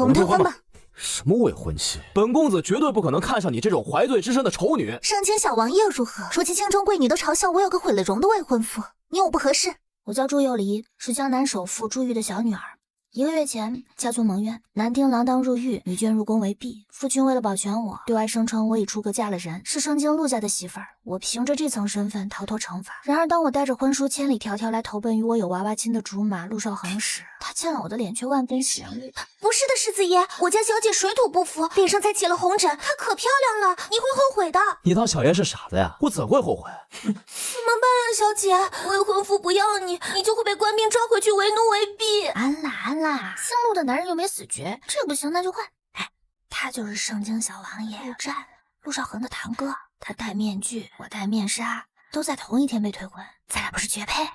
我们退婚吧。什么未婚妻？本公子绝对不可能看上你这种怀罪之身的丑女。上清小王爷如何？如今京中贵女都嘲笑我有个毁了容的未婚夫，你有不合适？我叫祝幼离，是江南首富祝玉的小女儿。1个月前，家族蒙冤，男丁锒铛入狱，女眷入宫为婢。父亲为了保全我，对外声称我已出阁嫁了人，是盛京陆家的媳妇儿。我凭着这层身份逃脱惩罚。然而，当我带着婚书千里迢迢来投奔与我有娃娃亲的竹马陆少恒时，他见了我的脸却万分嫌恶。不是的，世子爷，我家小姐水土不服，脸上才起了红疹，她可漂亮了，你会后悔的。你当小爷是傻子呀？我怎会后悔？怎么办啊，小姐？未婚夫不要你，你就会被官兵抓回去为奴为婢。安啦，姓陆的男人又没死绝，这不行那就换。哎，他就是盛京小王爷陆战，陆少恒的堂哥。他戴面具，我戴面纱，都在同一天被退婚，咱俩不是绝配？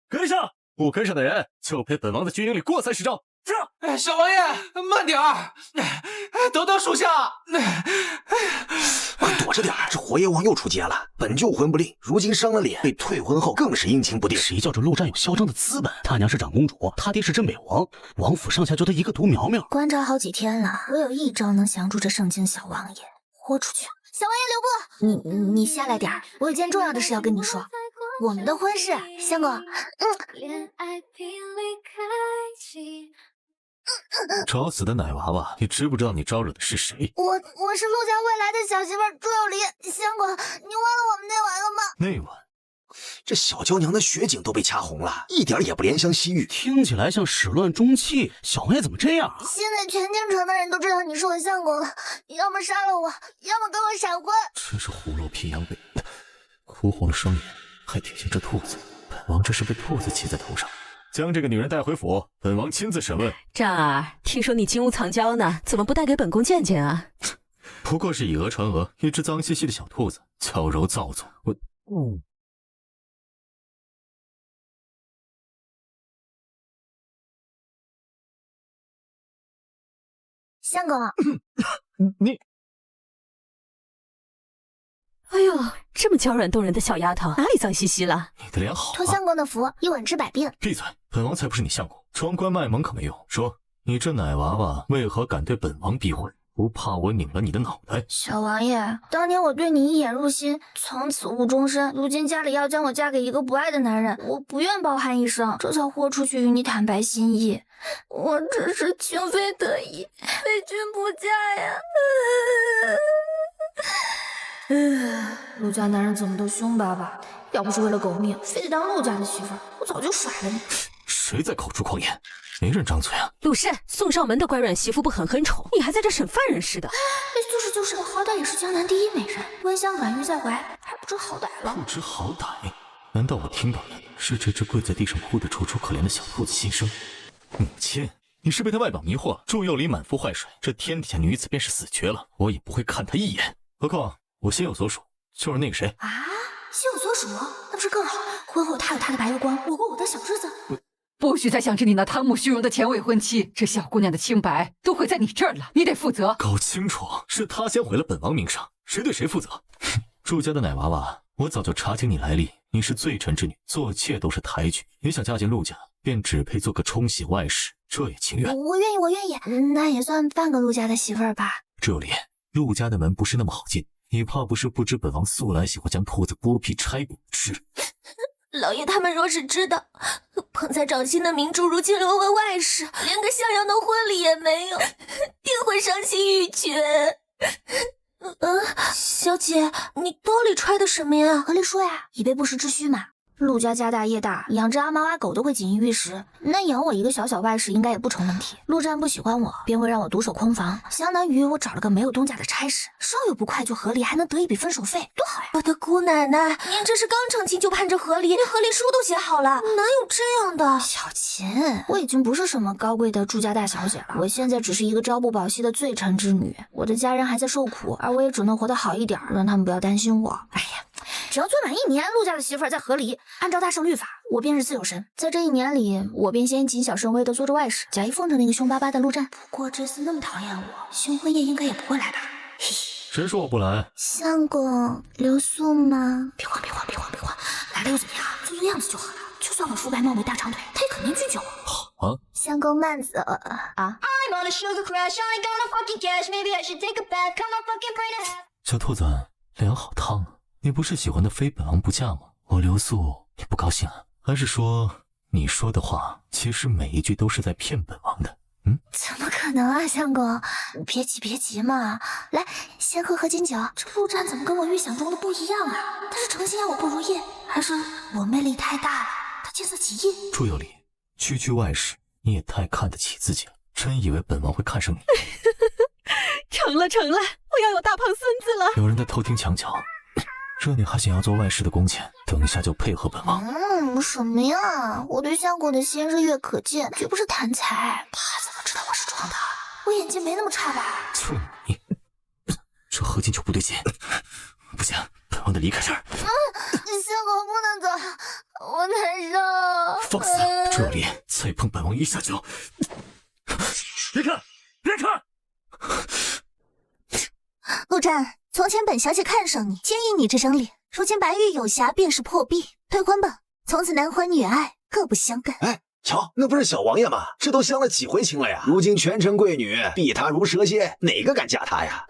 跟上！不跟上的人就陪本王在军营里过30招。小王爷，慢点儿，等等属下。快躲着点儿！这活阎王又出街了，本就魂不吝，如今伤了脸，被退婚后更是阴晴不定。谁叫这陆战有嚣张的资本？他娘是长公主，他爹是镇北王，王府上下就他一个独苗苗。关照好几天了，我有一招能降住这盛京小王爷，豁出去！小王爷留步！你下来点儿，我有件重要的事要跟你说。我们的婚事，相公，找死的奶娃娃，你知不知道你招惹的是谁？我是陆家未来的小媳妇祝幼离，相公，你忘了我们那晚了吗？那晚，这小娇娘的血景都被掐红了，一点也不怜香惜玉，听起来像始乱终弃。小王爷怎么这样啊？现在全京城的人都知道你是我相公了，要么杀了我，要么跟我闪婚。真是虎落平阳背，哭红了双眼，还挺像这兔子。本王这是被兔子骑在头上。将这个女人带回府，本王亲自审问。战儿，听说你金屋藏娇呢，怎么不带给本宫见见啊？不过是以讹传讹，一只脏兮兮的小兔子，娇柔造作。相公，你，哎呦，这么娇软动人的小丫头，哪里脏兮兮了？你的脸好托相公的福，一吻治百病。闭嘴！本王才不是你相公，装乖卖萌可没用。说，你这奶娃娃为何敢对本王逼婚？不怕我拧了你的脑袋？小王爷，当年我对你一眼入心，从此误终身。如今家里要将我嫁给一个不爱的男人，我不愿抱憾一生，这才豁出去与你坦白心意。我只是情非得已，非君不嫁呀！陆家男人怎么都凶巴巴，要不是为了狗命，非得当陆家的媳妇儿，我早就甩了你。谁在口出狂言？没人张嘴啊！陆氏，宋少门的乖软媳妇不狠狠宠，你还在这审犯人似的。就是，我好歹也是江南第一美人，温香软玉在怀，还不知好歹了。不知好歹？难道我听到的是这只跪在地上哭得楚楚可怜的小兔子心声？母亲，你是被他外表迷惑，祝幼离满腹坏水，这天底下女子便是死绝了，我也不会看她一眼。何况我心有所属，就是那个谁啊，心有所属，那不是更好？婚后他有他的白月光，我过我的小日子。不许再想着你那贪慕虚荣的前未婚妻，这小姑娘的清白都毁在你这儿了，你得负责。搞清楚，是他先毁了本王名声，谁对谁负责？祝家的奶娃娃，我早就查清你来历，你是罪臣之女，做妾都是抬举，也想嫁进陆家，便只配做个冲喜外室，这也情愿。我愿意，那也算半个陆家的媳妇儿吧。这里陆家的门不是那么好进，你怕不是不知本王素来喜欢将兔子剥皮拆骨吃。老爷他们若是知道，捧在掌心的明珠如今沦为外室，连个像样的婚礼也没有，定会伤心欲绝。小姐，你兜里揣的什么呀？和你说呀，以备不时之需嘛。陆家家大业大，养只阿猫阿狗都会锦衣玉食，那养我一个小外室应该也不成问题。陆战不喜欢我，便会让我独守空房，相当于我找了个没有东家的差事，稍有不快就和离，还能得一笔分手费，多好呀！我的姑奶奶，您这是刚成亲就盼着和离，连和离书都写好了，哪有这样的？小琴，我已经不是什么高贵的祝家大小姐了，我现在只是一个朝不保夕的罪臣之女，我的家人还在受苦，而我也只能活得好一点，让他们不要担心我。哎呀，只要做满1年，陆家的媳妇儿再和离，按照大圣律法，我便是自由身。在这1年里，我便先谨小慎微的做着外事，假意奉承那个凶巴巴的陆战。不过这次那么讨厌我，新婚夜应该也不会来吧？嘿，谁说我不来？相公留宿吗？别慌，来了又怎么样？做做样子就好了，就算我肤白貌美大长腿，他也肯定拒绝我。啊，相公慢走啊！ I'm on a sugar crash, I ain't gonna fucking cash. Maybe I should take a bath. Come on, fucking pray to have. 小兔子，脸好烫啊！你不是喜欢的非本王不嫁吗？我留宿你不高兴啊？还是说你说的话其实每一句都是在骗本王的？怎么可能啊，相公，别急嘛。来，先喝金酒。这陆战怎么跟我预想中的不一样啊？他是诚心要我不如意，还是我魅力太大了，他见色起意？朱有礼，区外事你也太看得起自己了，真以为本王会看上你？成了，我要有大胖孙子了。有人在偷听墙角，这你还想要做外事的工钱？等一下就配合本王。什么呀？我对相公的心日月可见，绝不是贪财。他怎么知道我是装的？我眼睛没那么差吧？就你，这喝进就不对劲。不行，本王得离开这儿。相公不能走，我难受。放肆！朱有礼，再碰本王一下就……别看！陆战，从前本小姐看上你，建议你这张脸，如今白玉有瑕，便是破壁，退婚吧，从此男欢女爱，各不相干。哎，瞧，那不是小王爷吗？这都相了几回亲了呀？如今权臣贵女避他如蛇蝎，哪个敢嫁他呀？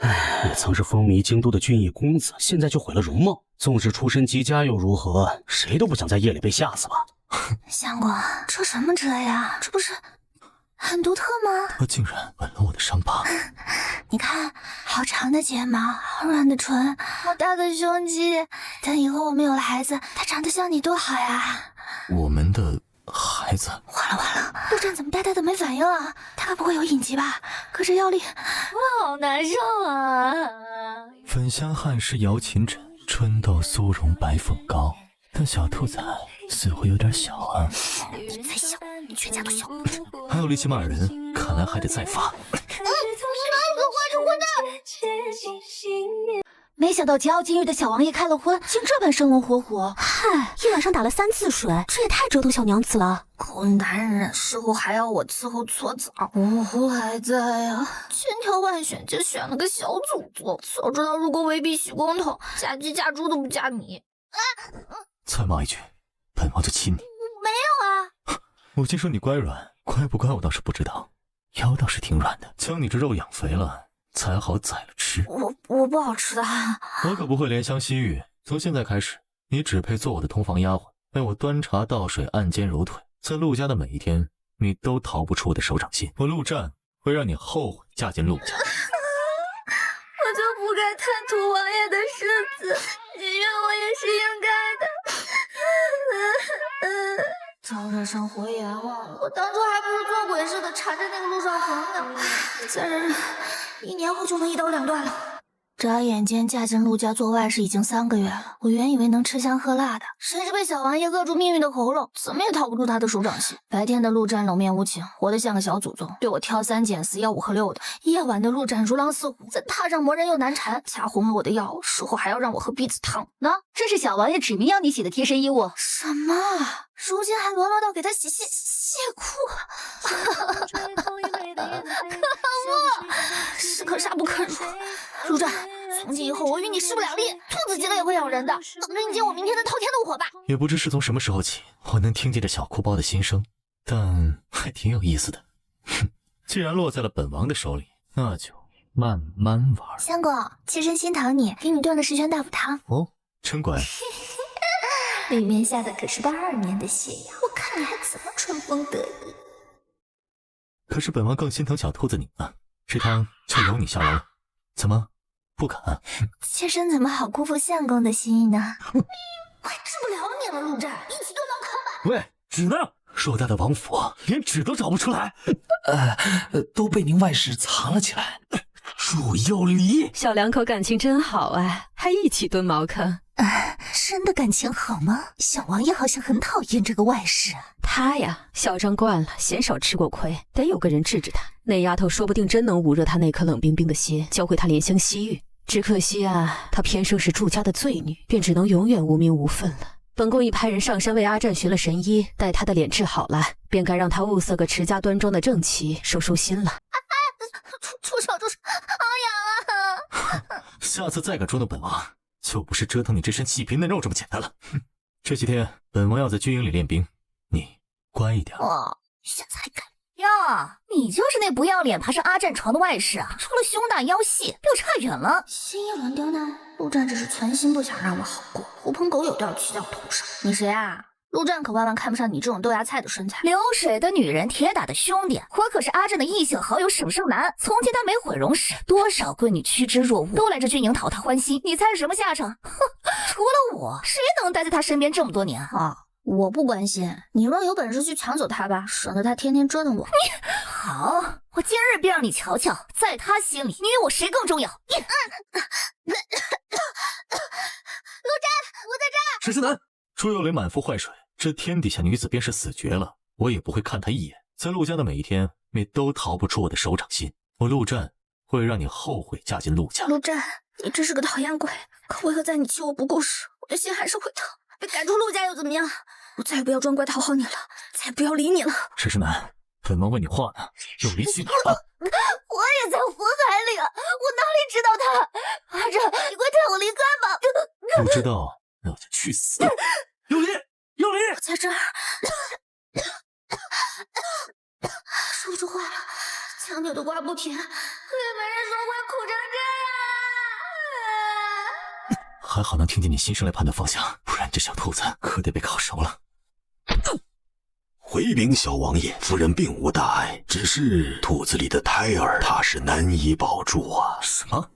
也曾是风靡京都的俊逸公子，现在就毁了容貌。纵使出身极佳又如何？谁都不想在夜里被吓死吧？相公，这什么遮呀？这不是很独特吗？他竟然吻了我的伤疤。你看，好长的睫毛，好软的唇，好大的胸肌。等以后我们有了孩子，他长得像你多好呀！我们的孩子，完了，陆战怎么呆呆的没反应啊？他该不会有隐疾吧？可这腰里，我好难受啊！粉香汉诗瑶琴枕，春豆酥蓉白凤糕。但小兔崽似乎有点小啊。你再小，你全家都小。还有力气骂人，看来还得再发。没想到桀骜禁欲的小王爷开了婚，竟这般生龙活虎。嗨，一晚上打了3次水，这也太折腾小娘子了。狗男人，事后还要我伺候搓澡，我还在呀。千挑万选，就选了个小祖宗。早知道如果未必许公统，嫁鸡嫁猪都不嫁你。再骂一句，本王就亲你。没有啊。我听说你乖软，乖不乖我倒是不知道，腰倒是挺软的，将你这肉养肥了，才好宰了吃。我不好吃的。我可不会怜香惜玉，从现在开始，你只配做我的通房丫鬟，为我端茶倒水，按肩揉腿。在陆家的每一天，你都逃不出我的手掌心。我陆战会让你后悔嫁进陆家。我就不该贪图王爷的世子，许愿我也是应该的。招惹上火眼忘了，我当初还不如做鬼似的缠着那个陆少恒呢。再忍忍，1年后就能一刀两断了。眨眼间嫁进陆家做外事已经3个月了，我原以为能吃香喝辣的，谁知被小王爷扼住命运的喉咙，怎么也逃不出他的手掌心。白天的陆战冷面无情，活得像个小祖宗，对我挑3拣4，要5和6的。夜晚的陆战如狼似虎，在榻上磨人又难缠，掐红了我的腰，事后还要让我喝避子汤。喏，这是小王爷指明要你洗的贴身衣物。什么？如今还沦落到给他洗蟹裤？士可杀不可辱。陆战，从今以后我与你势不两立，兔子急了也会咬人的，等着迎接我明天的滔天怒火吧。也不知是从什么时候起，我能听见这小哭包的心声，但还挺有意思的。哼，既然落在了本王的手里，那就慢慢玩。相公，妾身心疼你，给你炖了10全大补汤。哦，真乖。里面下的可是82年的血呀，我看你还怎么春风得意。可是本王更心疼小兔子你呢，这汤就由你下楼了。怎么不肯？妾身怎么好辜负相公的心意呢？我还治不了你了，陆战，一起炖牢坑吧。喂，纸呢？偌大的王府，连纸都找不出来。都被您外室藏了起来。朱有礼，小两口感情真好啊，还一起蹲茅坑。真的感情好吗？小王爷好像很讨厌这个外室啊。他呀，嚣张惯了，鲜少吃过亏，得有个人治治他。那丫头说不定真能捂热他那颗冷冰冰的心，教会他怜香惜玉。只可惜啊，她偏生是祝家的罪女，便只能永远无名无分了。本宫已派人上山为阿战寻了神医，待她的脸治好了，便该让她物色个持家端庄的正妻，收心了。出手，好痒啊！下次再敢捉弄本王，就不是折腾你这身细皮嫩肉这么简单了。哼，这几天本王要在军营里练兵，你乖一点。哦，现在还敢呀？你就是那不要脸爬上阿战床的外室啊！除了胸大腰细，比我差远了。新一轮刁难，陆战只是存心不想让我好过，狐朋狗友都要骑在我头上。你谁啊？陆战可万万看不上你这种豆芽菜的身材。流水的女人，铁打的兄弟，我可是阿战的异性好友沈胜男。从前他没毁容时，多少闺女趋之若鹜，都来这军营讨他欢心。你猜是什么下场？哼，除了我，谁能待在他身边这么多年啊？我不关心，你若有本事去抢走他吧，省得他天天折腾我。你好，我今日便让你瞧瞧，在他心里，你与我谁更重要？陆战，我在这儿。沈世南，朱幼霖满腹坏水，这天底下女子便是死绝了，我也不会看她一眼。在陆家的每一天，你都逃不出我的手掌心。我陆战会让你后悔嫁进陆家。陆战，你真是个讨厌鬼，可为何在你气我不顾时，我的心还是会疼？被赶出陆家又怎么样？我再也不要装乖讨好你了，再也不要理你了。沈世南，本王问你话呢，幼霖去哪儿了？我也在火海里，我哪里知道他？阿战，你快带我离开吧！不知道，那我就去死！幼霖，幼霖，我在这儿，说不出话了，腔调都刮不甜，可也没人说会苦成这样。还好能听见你心声来判断方向，不然这小兔子可得被烤熟了。回禀小王爷，夫人并无大碍，只是肚子里的胎儿，怕是难以保住啊。什么？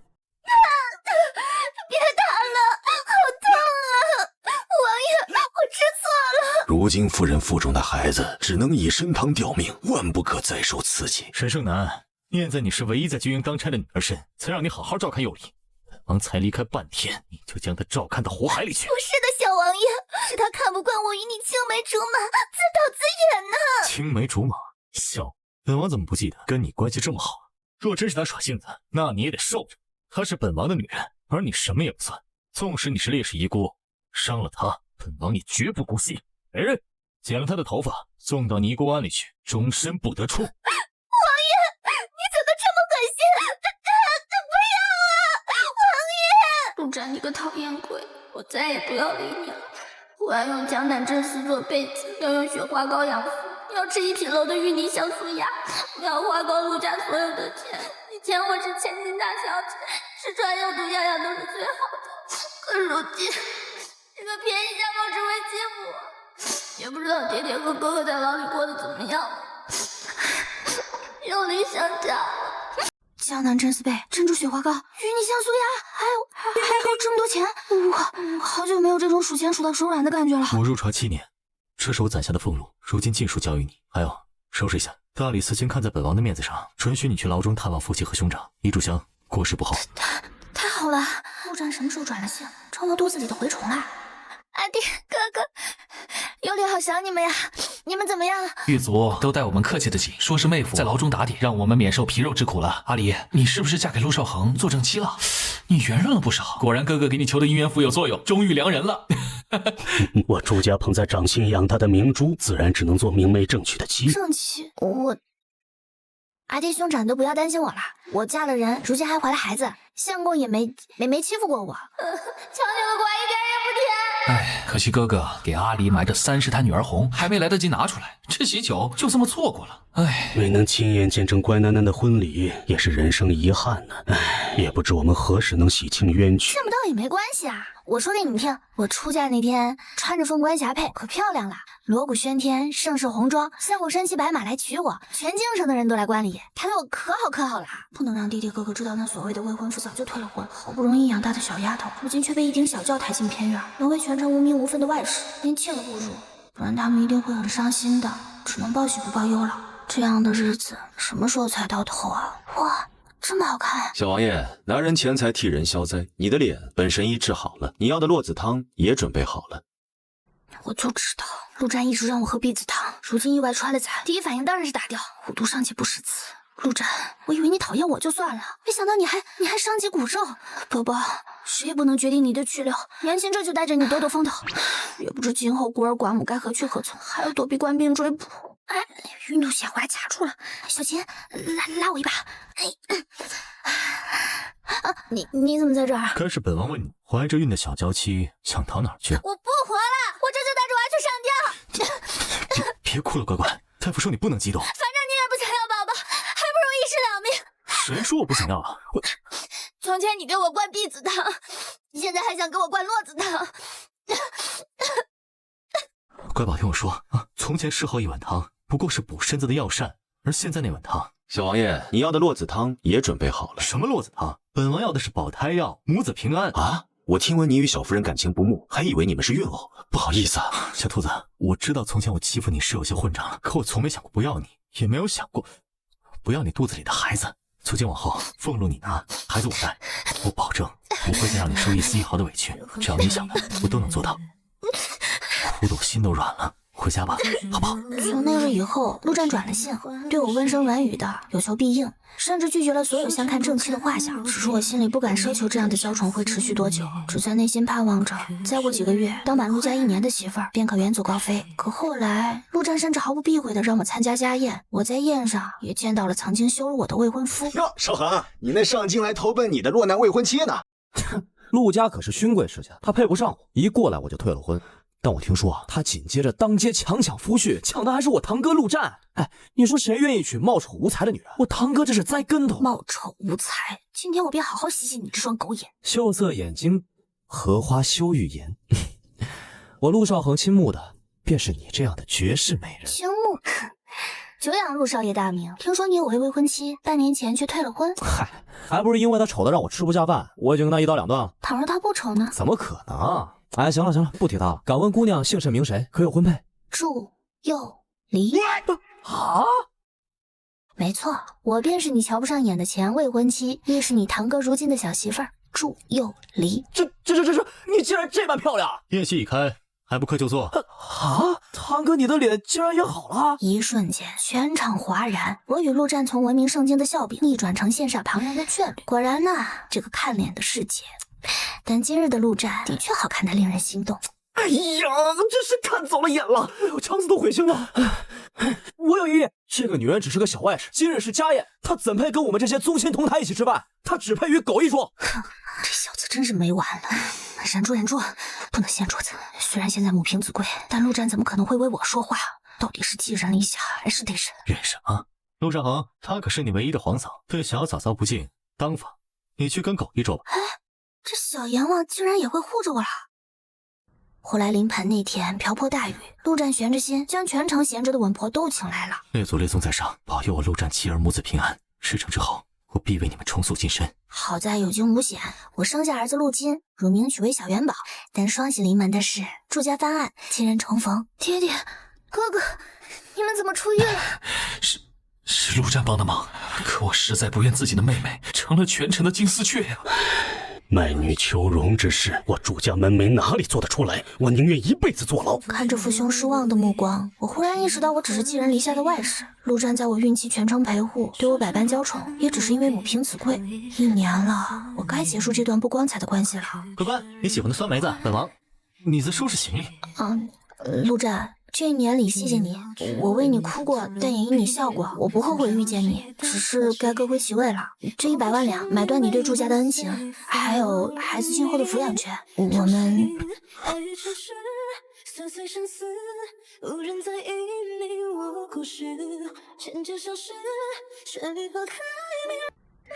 别打了，好痛啊！王爷，我知错了。如今夫人腹中的孩子只能以参汤吊命，万不可再受刺激。沈胜男，念在你是唯一在军营当差的女儿身，才让你好好照看幼霖。本王才离开半天，你就将她照看到火海里去。不是的，小王爷，是他看不惯我与你青梅竹马，自导自演呢。青梅竹马，笑！本王怎么不记得跟你关系这么好？若真是他耍性子，那你也得受着。她是本王的女人，而你什么也不算。纵使你是烈士遗孤，伤了她，本王也绝不姑息。来人，剪了她的头发，送到尼姑庵里去，终身不得出。王爷，你怎么这么狠心？不要啊！王爷，陆战，你个讨厌鬼，我再也不要理你了。我要用江南真丝做被子，要用雪花膏养肤，要吃一品楼的芋泥香酥鸭，我要花光陆家所有的钱。以前我是千金大小姐，吃穿用度样样都是最好的，可如今这个便宜家伙只会欺负我，也不知道爹爹和哥哥在牢里过得怎么样了。幼霖想家了。江南真丝被、珍珠雪花膏、芋泥香酥鸭，还有这么多钱，我好久没有这种数钱数到手软的感觉了。我入朝7年，这是我攒下的俸禄，如今尽数交予你。还有，收拾一下。大理寺卿看在本王的面子上，准许你去牢中探望父亲和兄长。一炷香，过世不候。太好了，陆战什么时候转了性，成我肚子里的蛔虫了？阿弟，哥哥，幼霖好想你们呀！你们怎么样了？狱卒都待我们客气的紧，说是妹夫在牢中打点，让我们免受皮肉之苦了。阿离，你是不是嫁给陆少恒做正妻了？你圆润了不少，果然哥哥给你求的姻缘符有作用，终遇良人了。我朱家捧在掌心养大的明珠，自然只能做明媚正娶的妻。正妻，阿弟兄长都不要担心我了，我嫁了人，如今还怀了孩子，相公也没欺负过我。求你了，寡一点也不甜。哎，可惜哥哥给阿离埋的30坛女儿红还没来得及拿出来，这喜酒就这么错过了。哎，没能亲眼见证乖囡囡的婚礼，也是人生遗憾呢。哎，也不知我们何时能洗清冤屈。见不到也没关系啊，我说给你们听，我出嫁那天穿着凤冠霞帔，可漂亮了，锣鼓喧天，盛世红妆，下午身骑白马来娶我，全京城的人都来观礼，他对我可好了。不能让弟弟哥哥知道那所谓的未婚夫早就退了婚，好不容易养大的小丫头，如今却被一顶小轿抬进偏院，沦为全城无名无分的外室，连妾都不如，不然他们一定会很伤心的，只能报喜不报忧了。这样的日子什么时候才到头啊？哇，这么好看！小王爷，拿人钱财替人消灾，你的脸本神医治好了，你要的络子汤也准备好了。我就知道陆战一直让我喝避子汤，如今意外穿了彩，第一反应当然是打掉。虎毒尚且不识词，陆战，我以为你讨厌我就算了，没想到你还伤及骨肉。宝宝，谁也不能决定你的去留，年轻这就带着你兜兜风头，也不知今后孤儿寡母该何去何从，还要躲避官兵追捕。哎，运动险我还卡住了，小琴，拉我一把。你怎么在这儿？该是本王问你，怀着孕的小娇妻想逃哪儿去？我不活了，我这就带着娃去上吊。别哭了，乖乖，大夫说你不能激动。反正你也不想要宝宝，还不如一尸两命。谁说我不想要啊？我从前你给我灌避子汤，现在还想给我灌络子汤。乖宝，听我说啊，从前谥号一碗汤不过是补身子的药膳，而现在那碗汤，小王爷，你要的络子汤也准备好了。什么络子汤？本王要的是保胎药，母子平安啊！我听闻你与小夫人感情不睦，还以为你们是怨偶。不好意思啊，小兔子，我知道从前我欺负你是有些混账了，可我从没想过不要你，也没有想过不要你肚子里的孩子。从今往后，俸禄你拿，孩子我带，我保证不会再让你受一丝一毫的委屈，只要你想的，我都能做到。哭得我心都软了。回家吧，好不好？从那日以后，陆战转了性，对我温声软语的，有求必应，甚至拒绝了所有相看正气的画像。只是我心里不敢奢求这样的娇宠会持续多久，只在内心盼望着，再过几个月，当满陆家1年的媳妇儿，便可远走高飞。可后来，陆战甚至毫不避讳的让我参加家宴，我在宴上也见到了曾经羞辱我的未婚夫。哟，少恒，你那上京来投奔你的落难未婚妻呢？陆家可是勋贵世家，他配不上我，一过来我就退了婚。但我听说啊，他紧接着当街强抢夫婿，抢的还是我堂哥陆战。哎，你说谁愿意娶貌丑无才的女人？我堂哥这是栽跟头。貌丑无才，今天我便好好洗洗你这双狗眼。秀色眼睛，荷花羞玉颜。我陆少恒倾慕的便是你这样的绝世美人。倾慕？久仰陆少爷大名，听说你有位未婚妻，半年前却退了婚。嗨，还不是因为他丑的让我吃不下饭，我已经跟他一刀两断了。倘若他不丑呢？怎么可能？哎，行了，不提他了。敢问姑娘姓甚名谁？可有婚配？祝佑离。啊？没错，我便是你瞧不上眼的前未婚妻，亦是你堂哥如今的小媳妇儿祝佑离。这，你竟然这般漂亮！宴席已开，还不快就坐？啊，堂哥，你的脸竟然也好了！一瞬间，全场哗然。我与陆战从闻名圣经的笑柄逆转成羡煞旁人的眷侣。果然呐，这个看脸的世界。但今日的陆战的确好看得令人心动。哎呀，真是看走了眼了！哎呦，肠子都悔青了。我有疑义，这个女人只是个小外室，今日是家宴，她怎配跟我们这些宗亲同台一起吃饭？她只配与狗一桌。哼，这小子真是没完了！忍住，不能掀桌子。虽然现在母凭子贵，但陆战怎么可能会为我说话？到底是寄人篱下，还是得忍？忍什么？陆少恒，她可是你唯一的皇嫂，对小嫂嫂不敬，当防。你去跟狗一桌吧。这小阎王竟然也会护着我了。后来临盆那天瓢泼大雨，陆战悬着心将全城闲着的稳婆都请来了。列祖列宗在上，保佑我陆战妻儿母子平安。事成之后，我必为你们重塑金身。好在有惊无险，我生下儿子陆金，乳名取为小元宝。但双喜临门的是祝家翻案，亲人重逢。爹爹，哥哥，你们怎么出狱了？是陆战帮的忙，可我实在不愿自己的妹妹成了权臣的金丝雀呀。卖女求荣之事，我祝家门楣哪里做得出来？我宁愿一辈子坐牢。看着父兄失望的目光，我忽然意识到我只是寄人篱下的外室。陆战在我孕期全程陪护，对我百般娇宠，也只是因为母凭子贵。1年了，我该结束这段不光彩的关系了。乖乖，你喜欢的酸梅子，本王。你在收拾行李？陆战，这1年里谢谢你，我为你哭过，但也因你笑过，我不后悔遇见你，只是该各归其位了。这100万两买断你对祝家的恩情，还有孩子今后的抚养权，我们。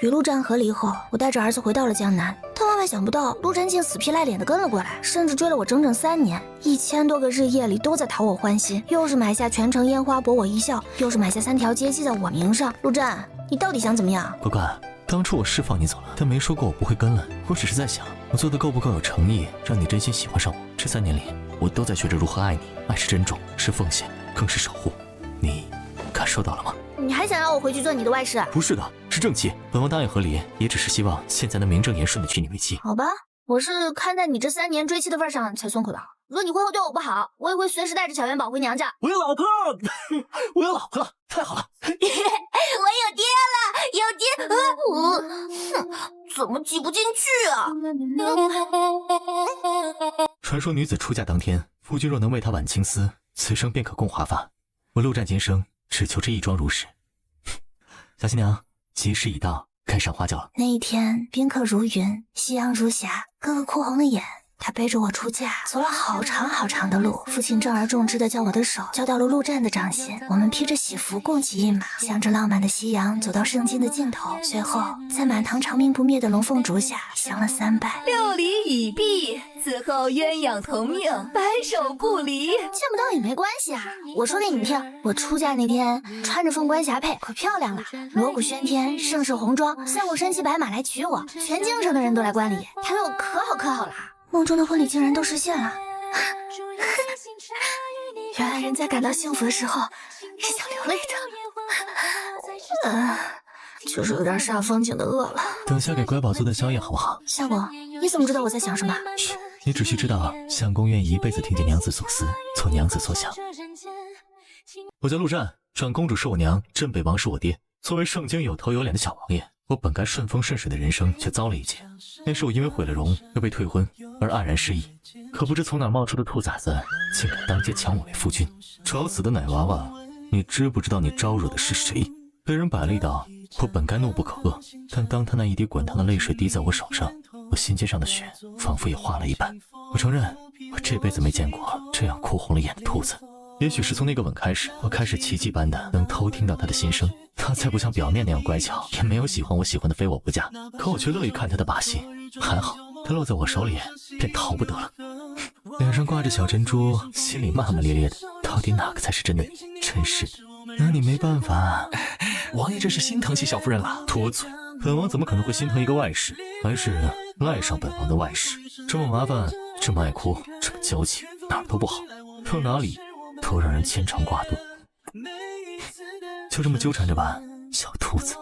与陆战和离后，我带着儿子回到了江南，但万万想不到，陆战竟死皮赖脸的跟了过来，甚至追了我整整3年，1000多个日夜里都在讨我欢心，又是买下全城烟花博我一笑，又是买下3条街记在我名上。陆战，你到底想怎么样？乖乖，当初我是放你走了，但没说过我不会跟了，我只是在想，我做的够不够有诚意，让你真心喜欢上我。这3年里，我都在学着如何爱你，爱是珍重，是奉献，更是守护，你感受到了吗？你还想让我回去做你的外室？不是的，是正妻。本王答应和离，也只是希望现在能名正言顺的娶你为妻。好吧，我是看在你这3年追妻的份上才松口的。若你婚后对我不好，我也会随时带着小元宝回娘家。我有老婆，我有老婆了，太好了！我有爹了，有爹！怎么挤不进去啊？传说女子出嫁当天，夫君若能为她挽青丝，此生便可共华发。我陆战今生只求这一桩如是。小新娘，吉时已到，该上花轿了。那一天，宾客如云，夕阳如霞，哥哥哭红了眼，他背着我出嫁，走了好长好长的路。父亲重而重之的将我的手交到了陆战的掌心，我们披着喜服，共骑一马，向着浪漫的夕阳走到圣经的尽头，随后在满堂长命不灭的龙凤烛下相了3拜。六礼已毕，此后鸳鸯同命，白首不离。见不到也没关系啊！我说给你们听，我出嫁那天穿着凤冠霞帔，可漂亮了，锣鼓喧天，盛世红妆，3股身骑白马来娶我，全京城的人都来观礼，抬我可好可好了。梦中的婚礼竟然都实现了。原来人在感到幸福的时候是想流泪的。就是有点煞风景的饿了。等下给乖宝做的宵夜好不好？相公，你怎么知道我在想什么？嘘，你只需知道，相公愿意一辈子听见娘子所思，做娘子所想。我叫陆战，长公主是我娘，镇北王是我爹。作为圣经有头有脸的小王爷，我本该顺风顺水的人生，却遭了一劫。那时我因为毁了容，又被退婚，而黯然失忆。可不知从哪冒出的兔崽子，竟敢当街抢我为夫君。找死的奶娃娃，你知不知道你招惹的是谁？被人摆了一道，我本该怒不可遏，但当他那一滴滚烫的泪水滴在我手上，我心尖上的血仿佛也化了一般。我承认，我这辈子没见过这样哭红了眼的兔子。也许是从那个吻开始，我开始奇迹般的能偷听到他的心声。他再不像表面那样乖巧，也没有喜欢我喜欢的非我不嫁，可我却乐意看他的把戏。还好，他落在我手里，便逃不得了。脸上挂着小珍珠，心里骂骂咧咧的，到底哪个才是真的你？真是的，拿你没办法。王爷这是心疼起小夫人了。脱嘴！本王怎么可能会心疼一个外室，还是赖上本王的外室？这么麻烦，这么爱哭，这么娇气，哪儿都不好，到哪里都让人牵肠挂肚。就这么纠缠着吧，小兔子。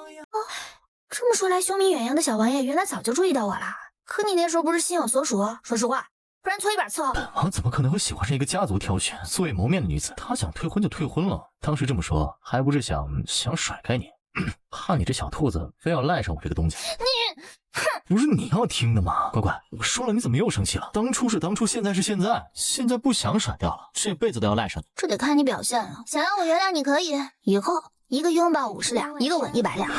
这么说来，凶名远扬的小王爷原来早就注意到我了。可你那时候不是心有所属？说实话，不然搓一把伺候。本王怎么可能会喜欢上一个家族挑选、素未谋面的女子？她想退婚就退婚了，当时这么说，还不是想甩开你？怕你这小兔子非要赖上我这个东家。你，不是你要听的吗？乖乖，我说了，你怎么又生气了？当初是当初，现在是现在，现在不想甩掉了，这辈子都要赖上你。这得看你表现了。想让我原谅你可以，以后一个拥抱50两，一个吻100两。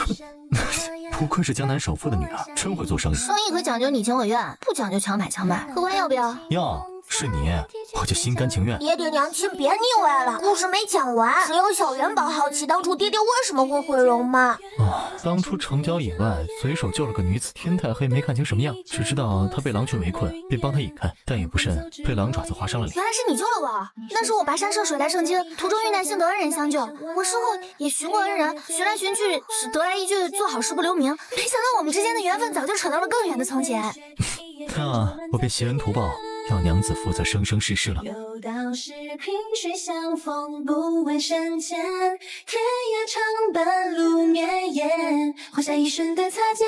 不愧是江南首富的女儿，真会做生意。生意可讲究你情我愿，不讲究强买强卖。客官要不要？要，是你，我就心甘情愿。爹爹娘亲别腻歪了，故事没讲完。只有小元宝好奇，当初爹爹为什么会毁容吗？当初城郊野外随手救了个女子，天太黑没看清什么样，只知道她被狼群围困，便帮她引开，但也不慎被狼爪子划伤了脸。原来是你救了我，那时我跋山涉水来圣经，途中遇难幸得恩人相救，我事后也寻过恩人，寻来寻去只得来一句做好事不留名。没想到我们之间的缘分早就扯到了更远的从前。那我便携恩图报，要娘子负责生生世世了。有道是萍水相逢不问深浅，天涯长伴路绵延，画下一瞬的擦肩。